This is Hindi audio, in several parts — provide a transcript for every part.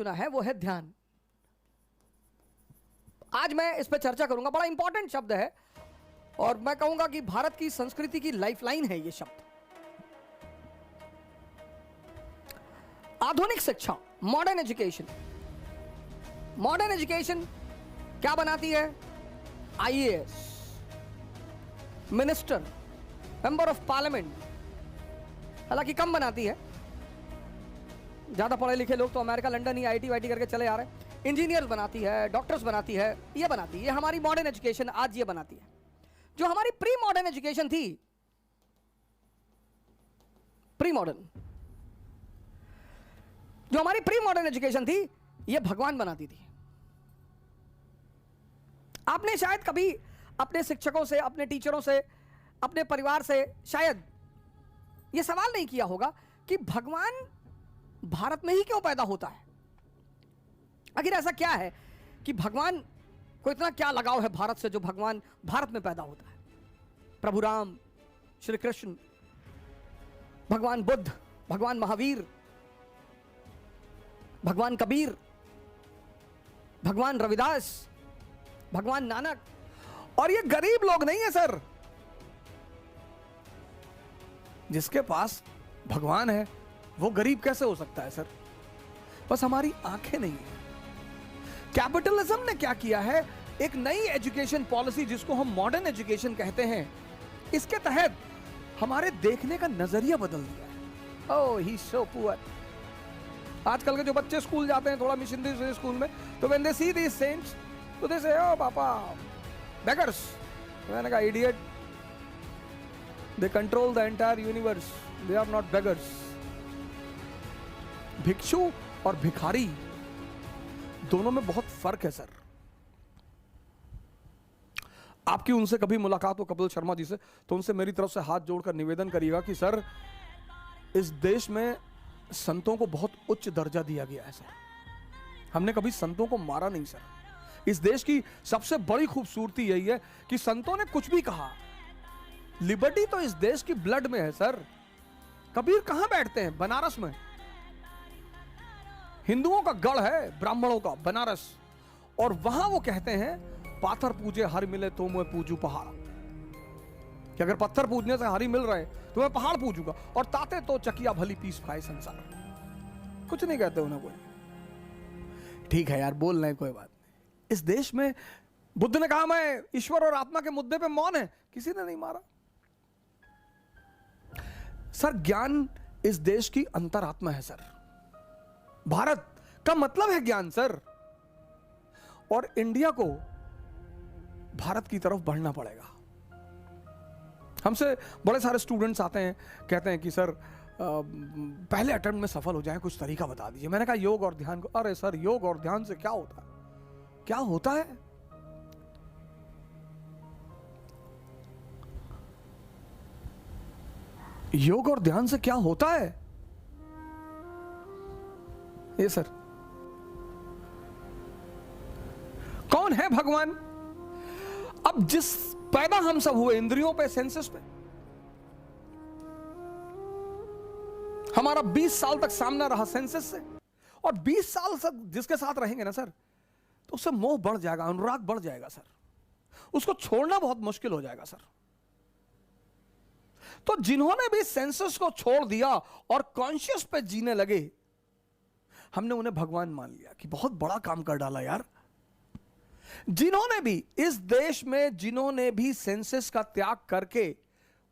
चुना है वो है ध्यान। आज मैं इस पर चर्चा करूंगा, बड़ा इंपॉर्टेंट शब्द है और मैं कहूंगा कि भारत की संस्कृति की लाइफलाइन है ये शब्द। आधुनिक शिक्षा, मॉडर्न एजुकेशन। मॉडर्न एजुकेशन क्या बनाती है? IAS, minister, member of parliament, हालांकि कम बनाती है, ज्यादा पढ़े लिखे लोग तो अमेरिका लंदन ही आईटी वाईटी करके चले आ रहे हैं। इंजीनियर्स बनाती है, डॉक्टर्स बनाती है, ये बनाती है, ये हमारी मॉडर्न एजुकेशन आज ये बनाती है। जो हमारी प्री मॉडर्न एजुकेशन थी, प्री मॉडर्न जो हमारी प्री मॉडर्न एजुकेशन थी, ये भगवान बनाती थी। आपने शायद कभी अपने शिक्षकों से, अपने टीचरों से, अपने परिवार से शायद यह सवाल नहीं किया होगा कि भगवान भारत में ही क्यों पैदा होता है। आखिर ऐसा क्या है कि भगवान को इतना क्या लगाव है भारत से जो भगवान भारत में पैदा होता है। प्रभु राम, श्री कृष्ण, भगवान बुद्ध, भगवान महावीर, भगवान कबीर, भगवान रविदास, भगवान नानक, और ये गरीब लोग नहीं है सर। जिसके पास भगवान है वो गरीब कैसे हो सकता है सर? बस हमारी आंखें नहीं है। कैपिटलिज्म ने क्या किया है, एक नई एजुकेशन पॉलिसी जिसको हम मॉडर्न एजुकेशन कहते हैं, इसके तहत हमारे देखने का नजरिया बदल दिया है। ओह ही सो पुअर। आजकल के जो बच्चे स्कूल जाते हैं, थोड़ा मिशनरी स्कूल में, तो when they C these cents तो दे से ओ पापा बेगर्स। मैंने कहा idiot, they control the entire universe, they are not beggars. भिक्षु और भिखारी दोनों में बहुत फर्क है सर। आपकी उनसे कभी मुलाकात हो कपिल शर्मा जी से, तो उनसे मेरी तरफ से हाथ जोड़कर निवेदन करिएगा कि सर इस देश में संतों को बहुत उच्च दर्जा दिया गया है सर। हमने कभी संतों को मारा नहीं सर। इस देश की सबसे बड़ी खूबसूरती यही है कि संतों ने कुछ भी कहा, लिबर्टी तो इस देश की ब्लड में है सर। कबीर कहां बैठते हैं? बनारस में। हिंदुओं का गढ़ है ब्राह्मणों का, बनारस, और वहां वो कहते हैं पाथर पूजे हर मिले तो मैं पूजू पहाड़। कि अगर पत्थर पूजने से हरी मिल रहे तो मैं पहाड़ पूजूंगा, और ताते तो चकिया भली पीस खाए संसार। कुछ नहीं कहते उन्हें कोई। ठीक है यार, बोल रहे कोई बात नहीं। इस देश में बुद्ध ने कहा मैं ईश्वर और आत्मा के मुद्दे पे मौन है, किसी ने नहीं मारा सर। ज्ञान इस देश की अंतरात्मा है सर। भारत का मतलब है ज्ञान सर, और इंडिया को भारत की तरफ बढ़ना पड़ेगा। हमसे बड़े सारे स्टूडेंट्स आते हैं, कहते हैं कि सर पहले अटेम्प्ट में सफल हो जाए, कुछ तरीका बता दीजिए। मैंने कहा योग और ध्यान को। अरे सर योग और ध्यान से क्या होता है? क्या होता है? योग और ध्यान से क्या होता है? ये सर कौन है भगवान? अब जिस पैदा हम सब हुए इंद्रियों पे, सेंसेस पे, हमारा 20 साल तक सामना रहा सेंसेस से, और 20 साल तक जिसके साथ रहेंगे ना सर, तो उससे मोह बढ़ जाएगा, अनुराग बढ़ जाएगा सर। उसको छोड़ना बहुत मुश्किल हो जाएगा सर। तो जिन्होंने भी सेंसेस को छोड़ दिया और कॉन्शियस पे जीने लगे, हमने उन्हें भगवान मान लिया कि बहुत बड़ा काम कर डाला यार। जिन्होंने भी इस देश में, जिन्होंने भी सेंसेस का त्याग करके,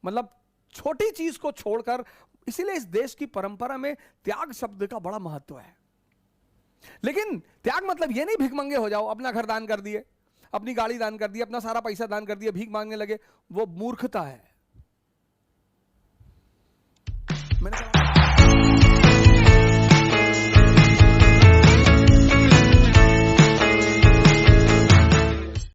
मतलब छोटी चीज को छोड़कर, इसीलिए इस देश की परंपरा में त्याग शब्द का बड़ा महत्व है। लेकिन त्याग मतलब ये नहीं भिखमंगे हो जाओ, अपना घर दान कर दिए, अपनी गाड़ी दान कर दी, अपना सारा पैसा दान कर दिया, भीख मांगने लगे, वो मूर्खता है। मैंने